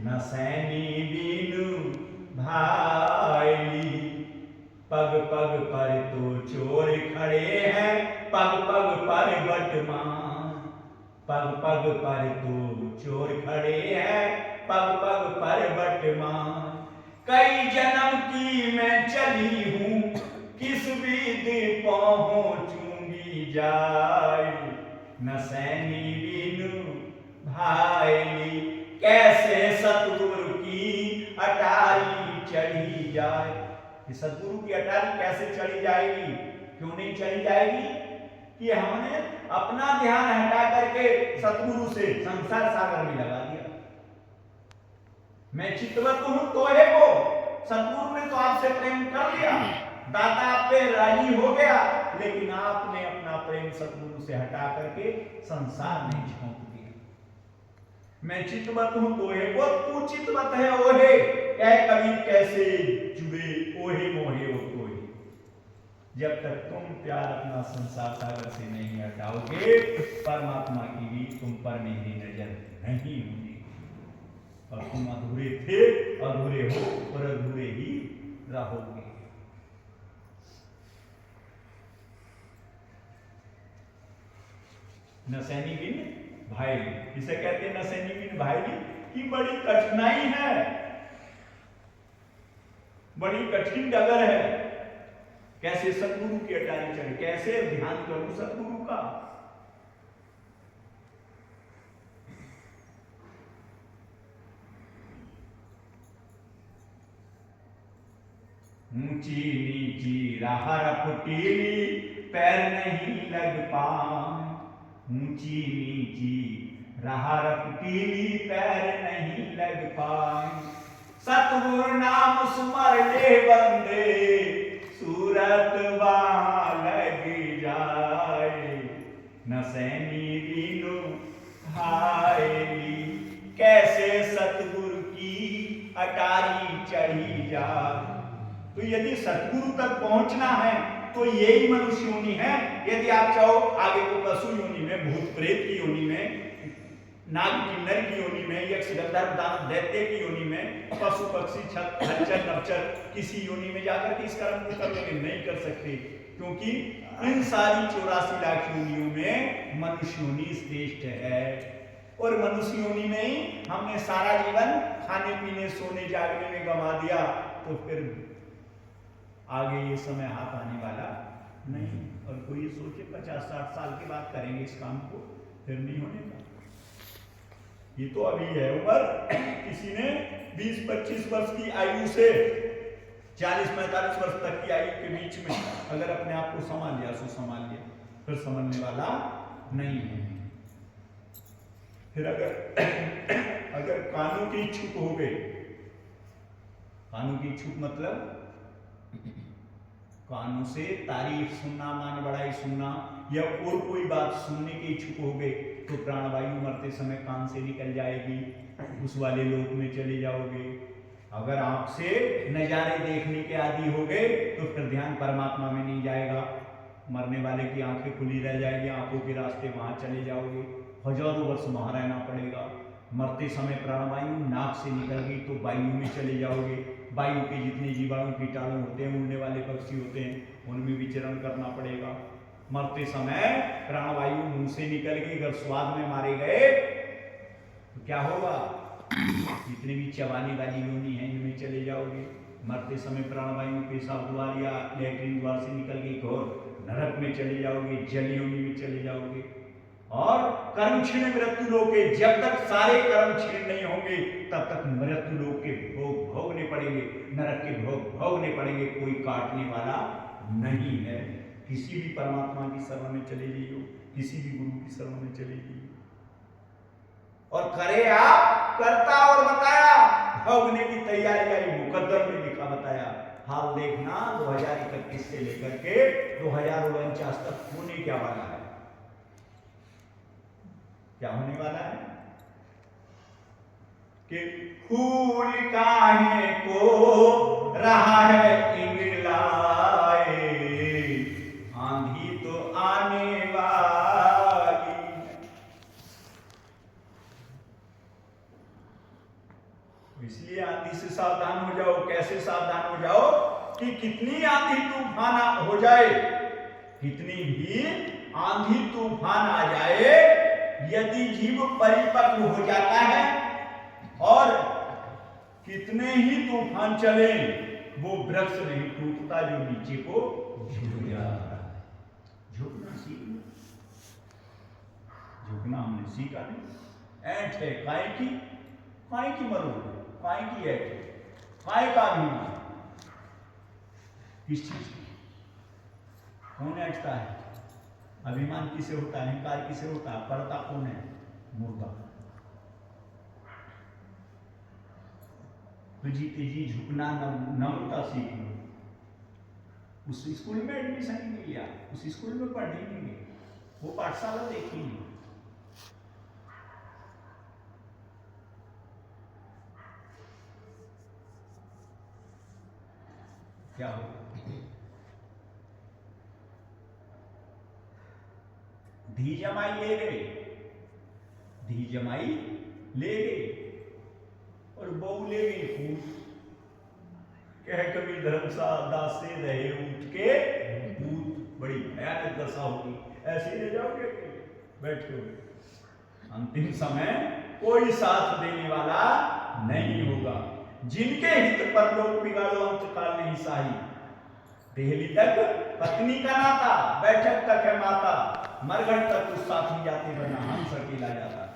न सैनी बीनु भाई। पग पग पर तो चोर खड़े हैं, पग पग पर बटमान। पग पग पर तो चोर खड़े हैं, पग पग पर बटमान। कई जन्म की मैं चली हूं, किस विध पहुंचूंगी जाय। न सैनी बीनु भाई। कैसे सतगुरु की अटारी चढ़ी जाए। कि सतगुरु की अटारी कैसे चढ़ी जाएगी, क्यों नहीं चढ़ी जाएगी? कि हमने अपना ध्यान हटा करके सतगुरु से संसार सागर में लगा दिया। मैं चितवत हूं तोहे को, सतगुरु ने तो आपसे प्रेम कर लिया, दाता आप पे राजी हो गया, लेकिन आपने अपना प्रेम सतगुरु से हटा करके संसार में झोंक दिया। मैं चितवत हूं तोहे को, तू चितवत है ओहे। कह कबीर कैसे जुड़े ओहे मोहे ओ तोहे। जब तक तुम प्यार अपना संसार सागर से नहीं हटाओगे, परमात्मा की भी तुम पर मेरी नजर नहीं होगी। और तुम अधूरे थे, अधूरे हो और अधूरे ही रहोगे। नसैनी बिन भाई, इसे कहते हैं नसैनी बिन भाई की बड़ी कठिनाई है, बड़ी कठिन डगर है। कैसे सतगुरु की अटारी चढ़े, कैसे ध्यान करूं सतगुरु का। ऊंची नीची राह रपटीली, पैर नहीं लग पाए। ऊंची नीची राह रपटीली, पैर नहीं लग पाए। सतगुरु नाम सुमर ले बंदे, सूरत वहां लग जाए। न सैनी बीनु भाई। कैसे सतगुरु की अटारी चढ़ी जाए। तो यदि सतगुरु तक पहुंचना है तो यही मनुष्य योनि है। यदि आप चाहो आगे को पशु योनि में, भूत प्रेत की योनि में, नाग किन्नर की योनि में, यक्ष गंधर्व दानव दैत्य की योनि में, पशु पक्षी छत हलचल नवचर किसी योनि में जाकर के इस कर्म को कर लोगे, नहीं कर सकते। क्योंकि इन सारी 84 लाख योनियों में मनुष्य योनि श्रेष्ठ है। और मनुष्य योनि में ही हमने सारा जीवन खाने पीने सोने जागने में गंवा दिया, तो फिर आगे ये समय हाथ आने वाला नहीं। और कोई ये सोचे 50-60 साल के बाद करेंगे इस काम को, फिर नहीं होने का। ये तो अभी है उम्र। किसी ने 20-25 वर्ष की आयु से 40-45 वर्ष तक की आयु के बीच में अगर अपने आप को संभाल लिया सो संभाल लिया, फिर समझने वाला नहीं है। फिर अगर कानों की इच्छुक हो गए, कानों की इच्छुक मतलब कानों से तारीफ सुनना, मान बढ़ाई सुनना, या और कोई बात सुनने के इच्छुक हो गए, तो प्राणवायु मरते समय कान से निकल जाएगी, उस वाले लोक में चले जाओगे। अगर आंख से नजारे देखने के आदि हो गए तो फिर ध्यान परमात्मा में नहीं जाएगा, मरने वाले की आंखें खुली रह जाएगी, आंखों के रास्ते वहां चले जाओगे, हजारों वर्ष वहां रहना पड़ेगा। मरते समय प्राणवायु नाक से निकल गई तो वायु में चले जाओगे। वायु के जितने जीवाणु कीटाणु होते हैं, उड़ने वाले पक्षी होते हैं, उनमें विचरण करना पड़ेगा। मरते समय प्राणवायु मुंह से निकल गई, अगर स्वाद में मारे गए तो क्या होगा? जितने भी चबाने वाली योनि है इनमें चले जाओगे। मरते समय प्राणवायु पेशाब द्वार या लैट्रिन द्वार से निकल गई, घोर नरक में चले जाओगे, जल योनि में चले जाओगे। और कर्म क्षीण मृत्यु लोके, जब तक सारे कर्म क्षीण नहीं होंगे तब तक मृत्यु लोक के भोग भोगने पड़ेंगे, नरक के भोग भोगने पड़ेंगे। कोई काटने वाला नहीं है। किसी भी परमात्मा की शरण में चले जाइयो, किसी भी गुरु की शरण में चले जाइयो, और करे आप करता और बताया, भोगने की तैयारी आई, मुकद्दर में लिखा बताया। हाल देखना 2031 से लेकर के 2049 तक होने क्या वाला है, क्या होने वाला है कि फूल काहे को रहा है इंगलाए, आंधी तो आने वाली। इसलिए आंधी से सावधान हो जाओ। कैसे सावधान हो जाओ कि कितनी आंधी तूफान हो जाए, कितनी भी आंधी तूफान आ जाए, यदि जीव परिपक्व हो जाता है और कितने ही तूफान चले, वो वृक्ष नहीं टूटता जो नीचे को झुक जाता है। झुकना सीख लो। झुकना हमने सीखा नहीं। ऐंठ है काय की मरोड़, काय की ऐंठ, काय का अभिमान, किस चीज की? कौन ऐंठता है? अभिमान किसे होता है? अहंकार किसे होता है? पड़ता कौन है? मुर्दा। तो जीते जी झुकना, नम्रता सीख लो। उस स्कूल में एडमिशन नहीं लिया, उस स्कूल में पढ़ने नहीं गए, वो पाठशाला देखी नहीं। क्या हो? धी जमाई ले गए, धी जमाई ले गए और बहू ले गई फूट। कह कभी धर्मदास से रहे उठ के भूत, बड़ी भयानक दशा होगी। ऐसे ले जाओगे बैठे हुए, अंतिम समय कोई साथ देने वाला नहीं होगा। जिनके हित पर लोग बिगाड़ो अंतकाल नहीं साही। देहली तक पत्नी का नाता, बैठक तक है माता, मरघट तक उस साथ ही जाते बना हम अकेला जाता।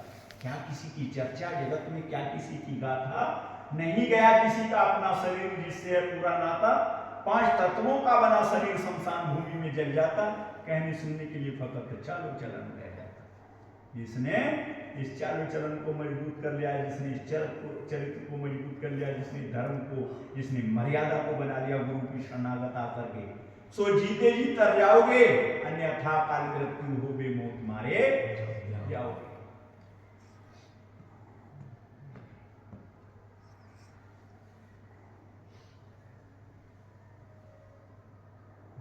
क्या किसी की चर्चा जगत में, क्या किसी की गाथा? नहीं गया किसी का अपना शरीर जिससे है पूरा नाता। 5 तत्वों का बना शरीर शमशान भूमि में जल जाता। कहने सुनने के लिए फकत चालो चलन रह जाता। जिसने इस चालो चलन को मजबूत कर लिया, जिसने इस चरित्र को मजबूत कर लिया, जिसने धर्म को, जिसने मर्यादा को बना लिया गुरु की शरणागत आकर के, सो जीते जी तर जाओगे, अन्यथा काल मृत्यु हो बे मौत मारे जाओगे।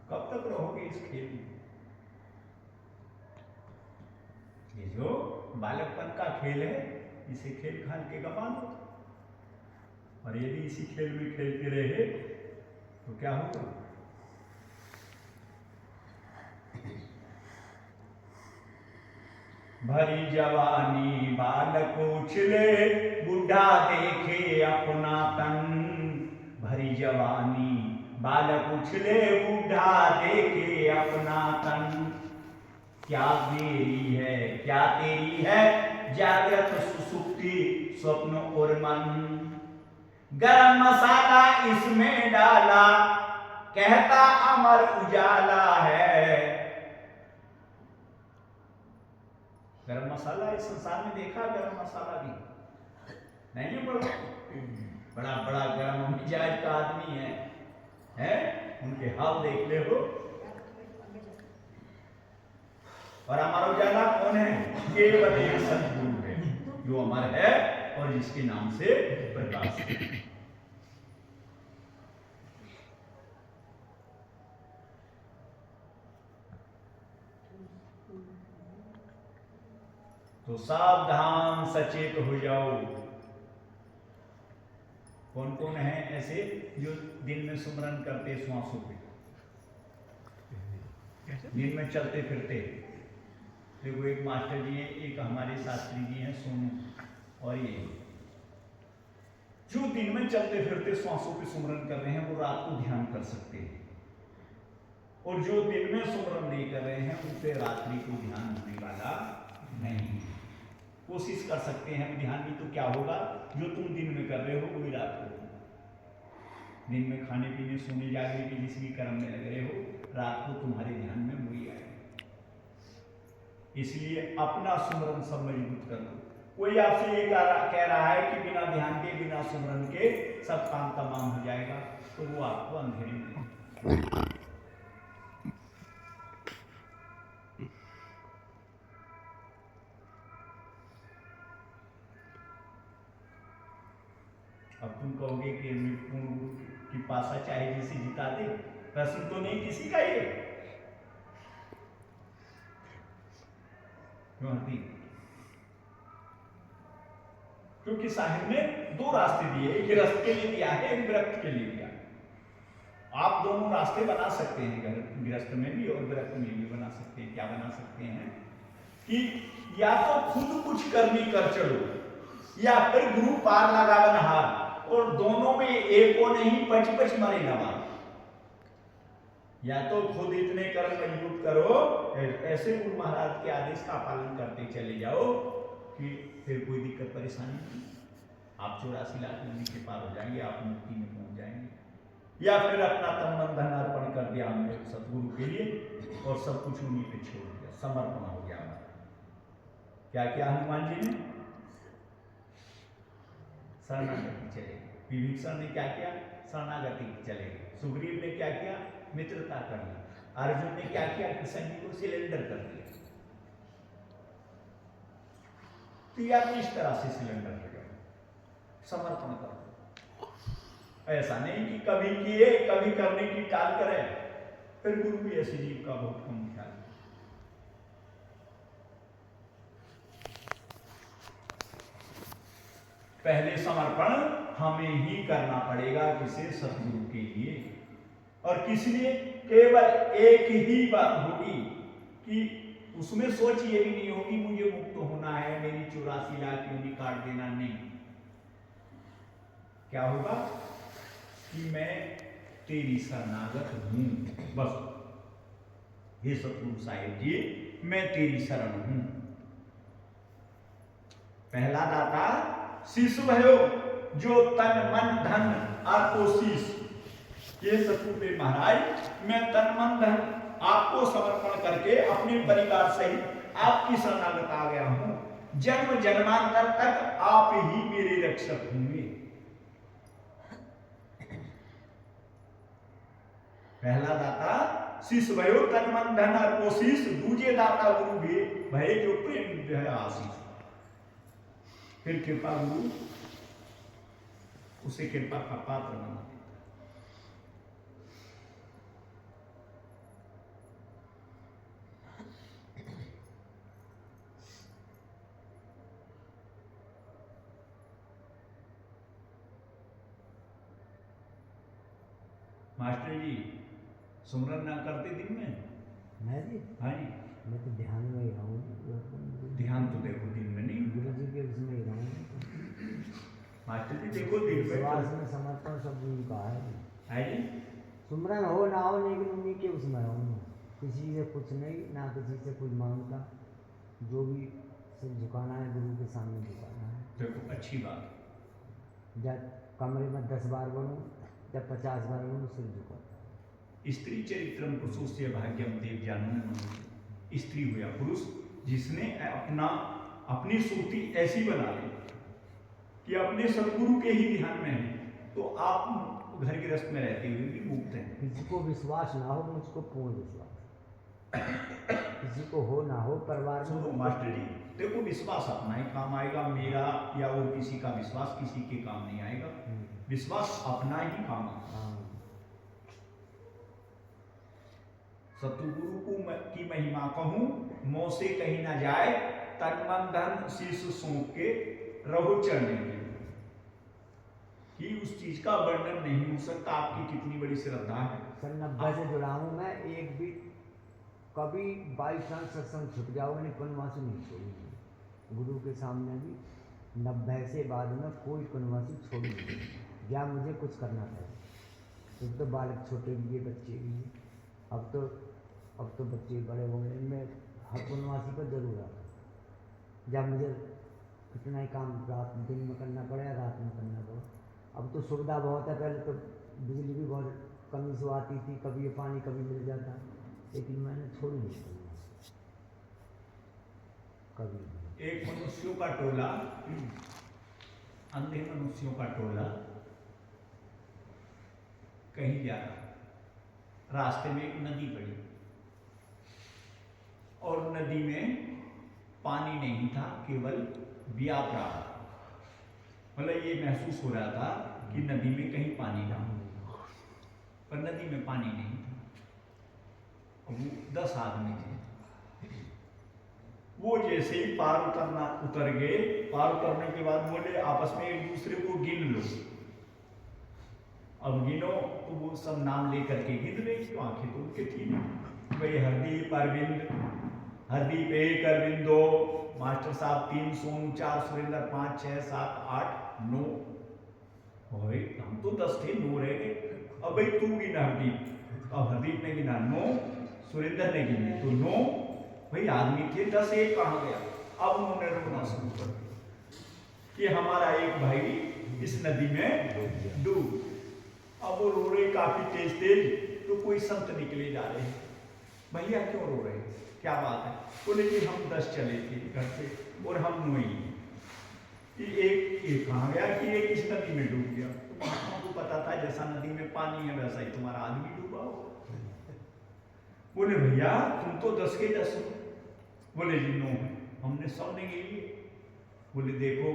कब तक रहोगे इस खेल में? ये जो बालकपन का खेल है, इसे खेल खाल के गवा दो। और यदि इसी खेल में खेलते रहे तो क्या होगा? भरी जवानी बालक उछले, बुढ़ा देखे अपना तन। भरी जवानी बालक उछले, बुढ़ा देखे अपना तन। क्या तेरी है, क्या तेरी है जागृत सुसुप्ति स्वप्न और मन। गरम मसाला इसमें डाला, कहता अमर उजाला है। गरम मसाला इस संसार में देखा? गरम मसाला भी नहीं है, बड़ा बड़ा गरम मिजाज का आदमी है? उनके हाल देख ले हो। और अमर उजाला कौन है? केवल एक सद्गुरु है जो अमर है और जिसके नाम से प्रकाश है। तो सावधान सचेत हो जाओ। कौन कौन है ऐसे जो दिन में सुमरन करते श्वासों पे, दिन में चलते फिरते? देखो, एक मास्टर जी हैं, एक हमारे शास्त्री जी हैं सोनू, और ये जो दिन में चलते फिरते श्वासों पे सुमरन कर रहे हैं वो रात को ध्यान कर सकते हैं, और जो दिन में सुमरन नहीं कर रहे हैं उनसे रात्रि को ध्यान होने वाला नहीं। कोशिश कर सकते हैं ध्यान भी, तो क्या होगा? जो तुम दिन में कर रहे हो वही रात को, दिन में खाने पीने सोने जागने के जिस भी कर्म में लग रहे हो, रात को तुम्हारे ध्यान में वही आएगा। इसलिए अपना सुमरन सब मजबूत कर लो। कोई आपसे ये कह रहा है कि बिना ध्यान के, बिना सुमरन के सब काम तमाम हो जाएगा, तो वो आपको अंधेरे में। अब तुम कहोगे कि पूर्ण गुरु की पासा चाहे जिसे जिता दे, प्रश्न तो नहीं किसी का ये। क्यों हती? क्योंकि साहिब ने दो रास्ते दिए, एक गृहस्थ के लिए दिया है, एक व्रत के लिए दिया है। आप दोनों रास्ते बना सकते हैं, गृहस्थ में भी और व्रत में भी बना सकते हैं। क्या बना सकते हैं कि या तो खुद कुछ करनी कर चलो, या फिर गुरु पार लगा बनहार, और दोनों में एको नहीं पच पच मरे नवार। या तो खुद इतने कर्म मजबूत करो, ऐसे गुरु महाराज के आदेश का पालन करते चले जाओ कि फिर कोई दिक्कत परेशानी नहीं, आप 84 लाख नंदी के पार हो जाएंगे, आप मुक्ति में पहुंच जाएंगे। या फिर अपना तन मन धन अर्पण कर दिया हमने सतगुरु के लिए और सब कुछ उन्हीं पे छोड़ दिया, समर्पण हो गया हमारा। क्या किया हनुमान जी ने? शरणागति चले गए। विभीषण ने क्या किया? शरणागति चले गए। सुग्रीव ने क्या किया? मित्रता कर ली। अर्जुन ने क्या किया? कृष्ण जी को सिलेंडर कर दिया। तो या तो इस तरह से सिलेंडर कर गया, समर्पण कर दो। ऐसा नहीं कि कभी किए कभी करने की टाल करें, फिर गुरु भी ऐसे जीव का बहुत कम ख्याल। पहले समर्पण हमें ही करना पड़ेगा, किसे? सतगुरु के लिए। और किस लिए? केवल एक ही बात होगी कि उसमें सोच ये भी नहीं होगी मुझे मुक्त होना है, मेरी 84 लाख योनि काट देना, नहीं। क्या होगा कि मैं तेरी शरणागत हूं, बस। हे सतगुरु साहिब जी, मैं तेरी शरण हूं। पहला दाता शिशु भयो, जो तन मन धन आपको शीश। ये सतगुरु महाराज, मैं तन मन धन आपको समर्पण करके अपने परिवार सहित आपकी शरणागत आ गया हूं। जन्म जन्मांतर तक आप ही मेरे रक्षक होंगे। पहला दाता शिशु भयो, तन मन धन अर्पो शीश। दूजे दाता गुरु भी भय, जो प्रेम जो है आशीष। फिर कृपा गुरु उसे कृपा का पात्र बना देता। मास्टर जी सुमरन ना करते दिन में? मैं जी? हाँ जी। मैं तो ध्यान में ही रहूँ। ध्यान तो देखो दिन में नहीं, गुरु जी के उसमें ही रहूँ। मास्टर जी देखो दिन में विश्वास में समर्पण सब गुरु का है जी। सुमरन हो ना हो, लेकिन उन्हीं के उसमें रहूँ। किसी से कुछ नहीं, ना किसी से कुछ मांगता। जो भी सिर झुकाना है गुरु के सामने झुकाना है। देखो अच्छी बात। जब कमरे में 10 बार बनूँ, जब 50 बार बनूँ, सिर झुका। स्त्री चरित्रम पुरुषस्य भाग्यम देव जानन मनुष्य। स्त्री हो या पुरुष, जिसने अपनी सुरती ऐसी बना ली कि अपने सदगुरु के ही ध्यान में है, तो आप घर गृहस्थ में रहते हुए भी मुक्त हैं। किसी को विश्वास ना हो, मुझको पूर्ण विश्वास। किसी को हो ना हो, परिवार में। सुनो मास्टर जी, देखो विश्वास अपना ही काम आएगा, मेरा या और किसी का विश्वास किसी के काम नहीं आएगा। विश्वास अपना ही काम आएगा। सतगुरु की महिमा कहूं, मोह से कहीं ना जाए। तन मन धन शीश सौंप के रहो चढ़ने के कि उस चीज का वर्णन नहीं हो सकता। आपकी कितनी बड़ी श्रद्धा है। सन 90 से जुड़ा हूँ मैं। एक भी कभी बाई चांस सत्संग छूट जाओगे नहीं, पुण्यवासी नहीं छोड़ूंगी। गुरु के सामने भी 90 से बाद में कोई पुण्यवासी छोड़ूंगी। या मुझे कुछ करना पड़े। एक तो बालक छोटे भी है, बच्चे भी हैं। अब तो बच्चे बड़े हो गए। इनमें हर पुण्यवासी पर जरूर आता। जब मुझे कितना ही काम रात दिन में करना पड़े, रात में करना पड़े। अब तो सुविधा बहुत है। पहले तो बिजली भी बहुत कमी से आती थी, कभी ये पानी कभी मिल जाता, लेकिन मैंने छोड़ी नहीं कभी। एक मनुष्यों का टोला, अंधे मनुष्यों का टोला कहीं जा रहा। रास्ते में एक नदी पड़ी और नदी में पानी नहीं था, केवल व्याप रहा था। मतलब ये महसूस हो रहा था कि नदी में कहीं पानी ना हो, पर नदी में पानी नहीं था। और वो 10 आदमी थे। वो जैसे ही पार उतर गए, पार उतरने के बाद बोले आपस में एक दूसरे को गिन लो। अब गिनो तो वो सब नाम लेकर के गिन रहे, तो आंखें तो उनके थी नहीं। भाई हरदीप अरविंद, हरदीप 1, अरविंद 2, मास्टर साहब 3, सोनू 4, सुरेंद्र 5, 6, 7, 8, 9। भाई हम तो 10 थे, 9 रह गए। अब भाई तू गिना हरदीप, अब हरदीप ने गिना 9, सुरेंद्र ने गिनी तो 9। भाई आदमी थे 10, एक कहाँ गया? अब उन्होंने रोना शुरू कर दिया कि हमारा एक भाई इस नदी में डूब। अब वो रो रहे काफी तेज तेज, तो कोई संत निकले जा रहे हैं, भैया क्यों रो रहे हैं, क्या बात है? बोले कि हम 10 चले थे घर से और हम 9 ही कि एक कहाँ गया कि एक इस नदी में डूब गया। तो महात्मा को पता था जैसा नदी में पानी है वैसा ही तुम्हारा आदमी डूबा हो। बोले भैया तुम तो 10 के 10 हो। बोले जी 9 है, हमने सबने गिनी। बोले देखो,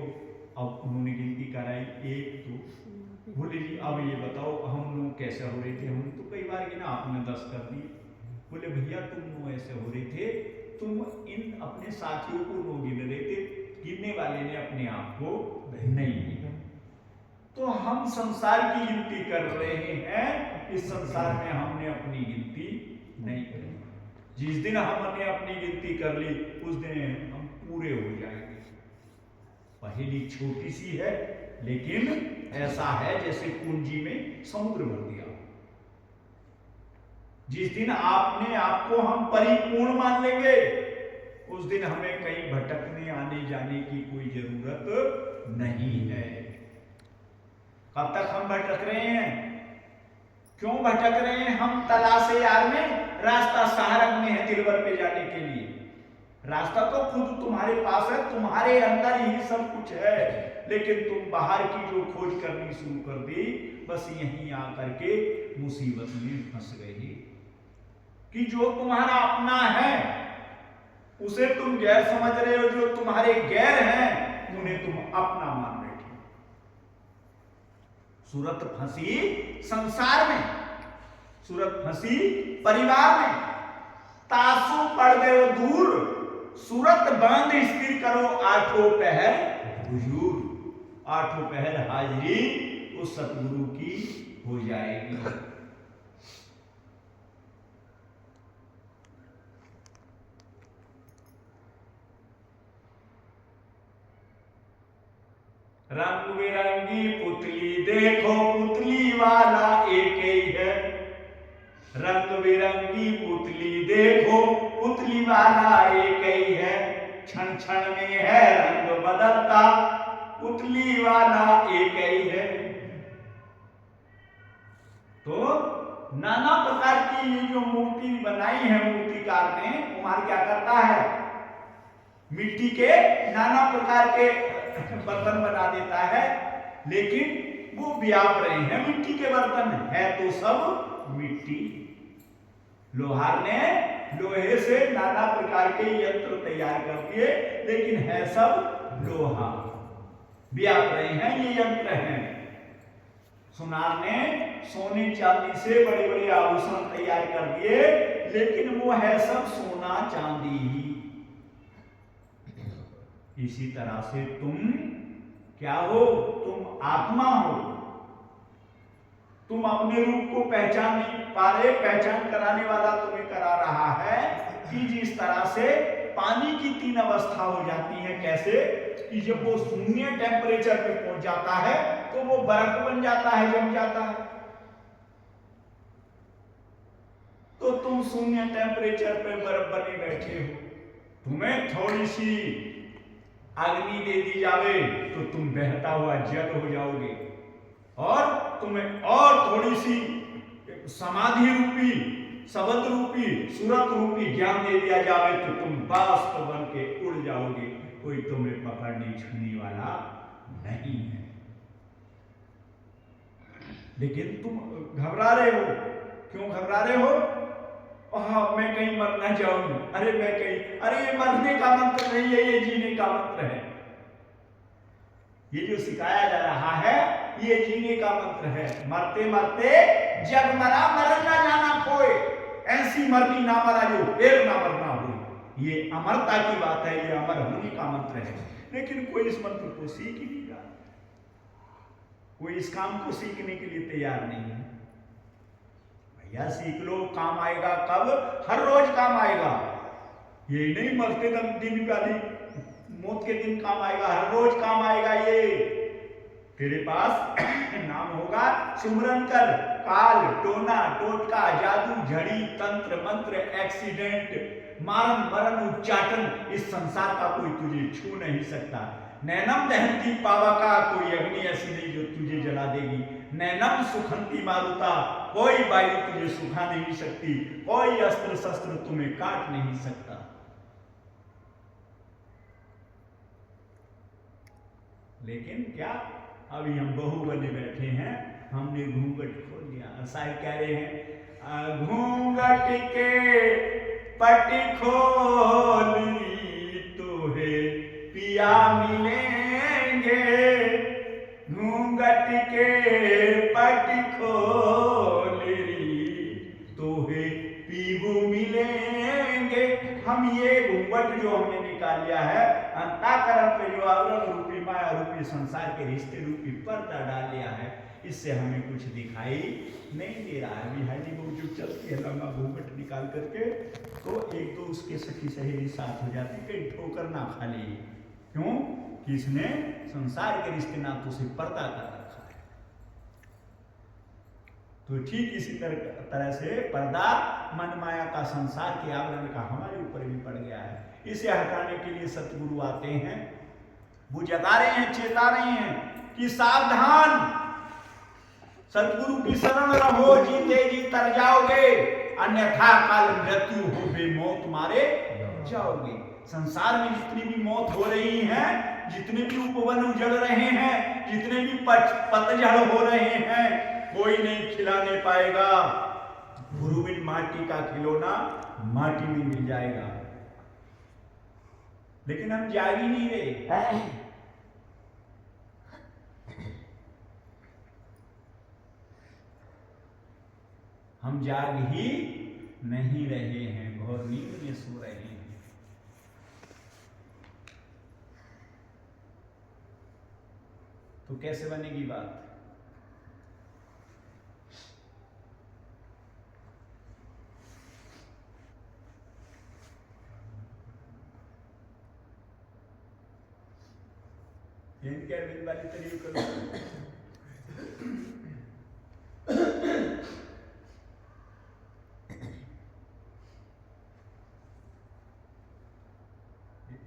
अब उन्होंने गिनती कराई 1 2। बोले जी अब ये बताओ हम लोग कैसे हो रहे थे? हमने तो कई बार गिना, आपने 10 कर दिए। बोले भैया तुम 9 ऐसे हो रहे थे, तुम इन अपने साथियों को 9 गिन रहे थे, गिनने वाले ने अपने आप को नहीं गिना। तो हम संसार की गिनती कर रहे हैं, इस संसार में हमने अपनी गिनती नहीं करी। जिस दिन हमने अपनी गिनती कर ली उस दिन हम पूरे हो जाएंगे। पहेली छोटी सी है लेकिन ऐसा है जैसे कुंजी में समुद्र भर दिया। जिस दिन आपने आपको हम परिपूर्ण मान लेंगे उस दिन हमें कहीं भटकने आने जाने की कोई जरूरत नहीं है। कब तक हम भटक रहे हैं? क्यों भटक रहे हैं? हम तलाशे यार में, रास्ता सहारक में है दिलबर पे जाने के लिए। रास्ता तो खुद तुम्हारे पास है, तुम्हारे अंदर ही सब कुछ है, लेकिन तुम बाहर की जो खोज करनी शुरू कर दी, बस यहीं आकर के मुसीबत में फंस गई कि जो तुम्हारा अपना है उसे तुम गैर समझ रहे हो, जो तुम्हारे गैर हैं उन्हें तुम अपना मान बैठे। सूरत फंसी संसार में, सूरत फंसी परिवार में, तासु पड़ गए दूर, सूरत बांध स्थिर करो आठों पहर हुजूर। आठों पहर हाजिरी उस सतगुरु की हो जाएगी। रंग बिरंगी पुतली देखो, पुतली वाला एक ही है। रंग बिरंगी पुतली देखो, पुतली वाला एक ही है। क्षण क्षण में है रंग बदलता, पुतली वाला एक ही है। तो नाना प्रकार की ये जो मूर्ति बनाई है मूर्तिकार ने, कुम्हार क्या करता है? मिट्टी के नाना प्रकार के बर्तन बना देता है, लेकिन वो व्याप रहे हैं मिट्टी के बर्तन, है तो सब मिट्टी। लोहार ने लोहे से नाना प्रकार के यंत्र तैयार कर दिए, लेकिन है सब लोहा, व्याप रहे हैं ये यंत्र हैं। सुनार ने सोने चांदी से बड़े बड़े आभूषण तैयार कर दिए, लेकिन वो है सब सोना चांदी ही। इसी तरह से तुम क्या हो? तुम आत्मा हो। तुम अपने रूप को पहचान नहीं पा रहे, पहचान कराने वाला तुम्हें करा रहा है कि जिस तरह से पानी की 3 अवस्था हो जाती है। कैसे? कि जब वो शून्य टेम्परेचर पे पहुंच जाता है तो वो बर्फ बन जाता है, जम जाता है। तो तुम शून्य टेम्परेचर पे बर्फ बने बैठे हो। तुम्हें थोड़ी सी अग्नि दे दी जावे तो तुम बहता हुआ जल हो जाओगे, और तुम्हें और थोड़ी सी समाधि रूपी, शब्द रूपी, सूरत रूपी ज्ञान दे दिया जावे तो तुम बाष्प बन के उड़ जाओगे। कोई तुम्हें पकड़ने छूने वाला नहीं है। लेकिन तुम घबरा रहे हो। क्यों घबरा रहे हो? मैं कहीं मर ना जाऊं, अरे मैं कहीं, अरे ये मरने का मंत्र नहीं है, ये जीने का मंत्र है। ये जो सिखाया जा रहा है ये जीने का मंत्र है। मरते मरते जग मरा, मर ना जाना कोई, ऐसी मरनी ना मरा जो फिर ना मरना हो। ये अमरता की बात है, ये अमर होने का मंत्र है। लेकिन कोई इस मंत्र को सीख ही नहीं रहा, कोई इस काम को सीखने के लिए तैयार नहीं है। भैया सीख लो, काम आएगा कब? हर रोज काम आएगा। ये नहीं मरते दम दिन वाली मौत के दिन काम आएगा, हर रोज काम आएगा। ये तेरे पास नाम होगा, सुमरन कर। काल, टोना, टोटका, जादू, झड़ी, तंत्र, मंत्र, एक्सीडेंट, मारन, मरण, उच्चाटन, इस संसार का कोई तुझे छू नहीं सकता। नैनम दहंती पावका, कोई अग्नि ऐसी नहीं जो तुझे जला देगी। नैनम सुखंती मारुता, कोई वायु तुझे सुखा नहीं सकती, कोई अस्त्र शस्त्र तुम्हें काट नहीं सकता। लेकिन क्या, अभी हम बहू बने बैठे हैं, हमने घूंघट खोल दिया। साहिब कह रहे हैं, घूंघट के पट खोली तोहे पिया मिलेंगे, घूंघट के पट खोली तोहे पीबू मिलेंगे। हम ये घूंघट जो हमने निकाल लिया है, अंताकरण पे जो आवरण रूपी माया रूपी संसार के रिश्ते रूपी पर्दा डाल लिया है, इससे हमें कुछ दिखाई नहीं दे रहा है। बिहारी वो जो चलती है लंबा घूंघट निकाल करके, तो एक दो उसके सखी सहेली साथ हो जाती, कहीं ठोकर ना खा ले। क्यों? कि इसने संसार के रिश्ते नातों से पर्दा कर रखा है। तो ठीक इसी तरह से पर्दा मन माया का संसार के आवरण का हमारे ऊपर भी पड़ गया है। इसे हटाने के लिए सतगुरु आते हैं, वो जता रहे हैं, चेता रहे हैं कि सावधान, सतगुरु की शरण रहो, जीते जी तर जाओगे, अन्यथा काल मृत्यु हो बेमौत मारे जाओगे। संसार में जितनी भी मौत हो रही है, जितने भी उपवन उजड़ रहे हैं, जितने भी पतझड़ हो रहे हैं, कोई नहीं खिलाने पाएगा। गुरु बिन माटी का खिलौना माटी में मिल जाएगा। लेकिन हम जाग ही नहीं रहे। हम जाग ही नहीं रहे हैं, घोर नींद में सो रहे हैं। तो कैसे बनेगी बात? इनके अरविंद वाली तरीके करो।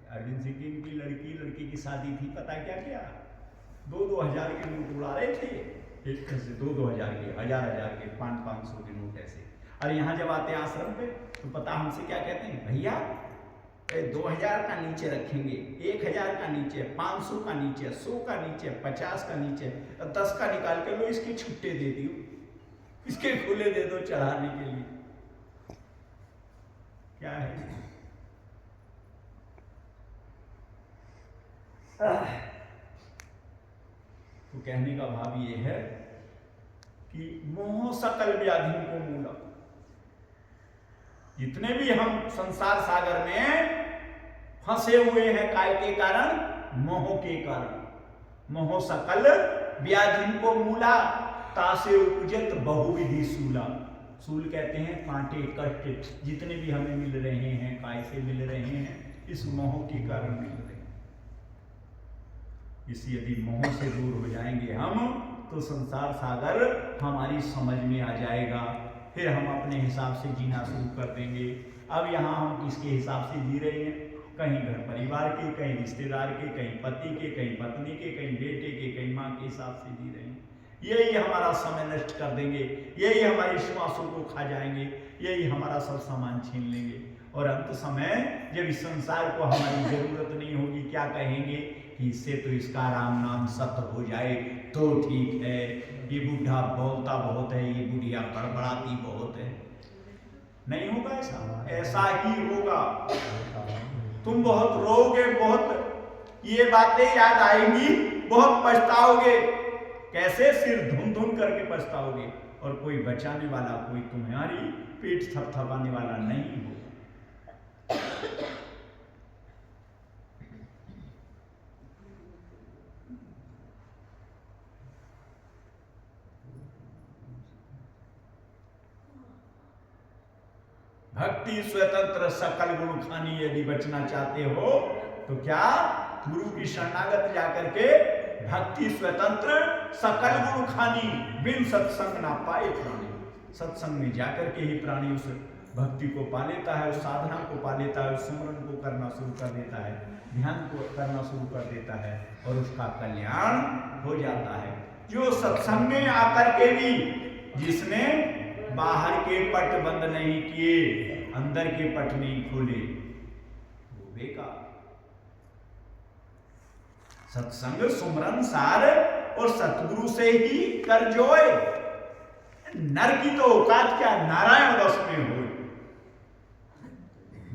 अरविंद सिंह की इनकी लड़की की शादी थी, पता क्या क्या? 2-2 हजार के नोट उड़ा रहे थे, एक से 2-2 हजार के, हजार के, 500 के नोट ऐसे। और यहाँ जब आते हैं आश्रम पे, तो पता हमसे क्या कहते हैं? भैया 2000 का नीचे रखेंगे, 1000 का नीचे, 500 का नीचे, 100 का नीचे, 50 का नीचे, 10 का निकाल के लो, इसके छुट्टे दे दियो, इसके खुले दे दो चढ़ाने के लिए। क्या है? तो कहने का भाव ये है कि मोह सकल व्याधि को मूलम। जितने भी हम संसार सागर में फंसे हुए हैं, काय के कारण? मोह के कारण। मोह सकल व्याधि को मूला, तासे उपजत बहुविधि सूला। सूल कहते हैं कांटे, कष्ट जितने भी हमें मिल रहे हैं, काय से मिल रहे हैं? इस मोह के कारण मिल रहे हैं। इस यदि मोह से दूर हो जाएंगे हम, तो संसार सागर हमारी समझ में आ जाएगा। फिर हम अपने हिसाब से जीना शुरू कर देंगे। अब यहाँ हम किसके हिसाब से जी रहे हैं? कहीं घर परिवार के, कहीं रिश्तेदार के, कहीं पति के, कहीं पत्नी के, कहीं बेटे के, कहीं माँ के हिसाब से जी रहे हैं। यही हमारा समय नष्ट कर देंगे, यही हमारी श्वासों को खा जाएंगे, यही हमारा सब सामान छीन लेंगे। और अंत समय जब इस संसार को हमारी जरूरत नहीं होगी, क्या कहेंगे कि इससे तो इसका राम नाम सत्य हो जाए तो ठीक है, ये बूढ़ा बोलता बहुत है, ये बुढ़िया बड़बड़ाती बहुत है। नहीं होगा ऐसा, ऐसा ही होगा। तुम बहुत रोओगे, बहुत ये बातें याद आएंगी, बहुत पछताओगे। कैसे? सिर धुन धुन करके पछताओगे, और कोई बचाने वाला, कोई तुम्हारी पेट थपथपाने वाला नहीं होगा। भक्ति स्वतंत्र सकल गुण खानी यदि बचना चाहते हो तो क्या, गुरु की शरणागत जाकर के भक्ति स्वतंत्र सकल गुण खानी, बिन सत्संग ना पाए प्राणी। सत्संग में जाकर के ही प्राणी उस भक्ति को पा लेता है, उस साधना को पा लेता है, उस सिमरन को करना शुरू कर देता है, ध्यान को करना शुरू कर देता है और उसका कल्याण हो जाता है। जो सत्संग में आकर के भी जिसने बाहर के पट बंद नहीं किए, अंदर के पट नहीं खोले, वो बेकार। सत्संग सुमरन सार और सतगुरु से ही कर जोए, नर की तो औकात क्या, नारायण बस में हो।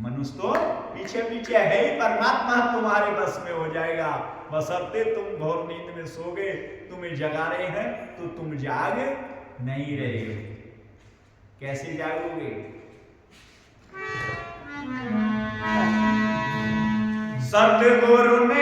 मनुष्य तो पीछे पीछे है ही, परमात्मा तुम्हारे बस में हो जाएगा, बशर्ते तुम घोर नींद में सोगे, तुम्हें जगा रहे हैं तो तुम जाग नहीं रहे हो। कैसे जागोगे? सतगुरु ने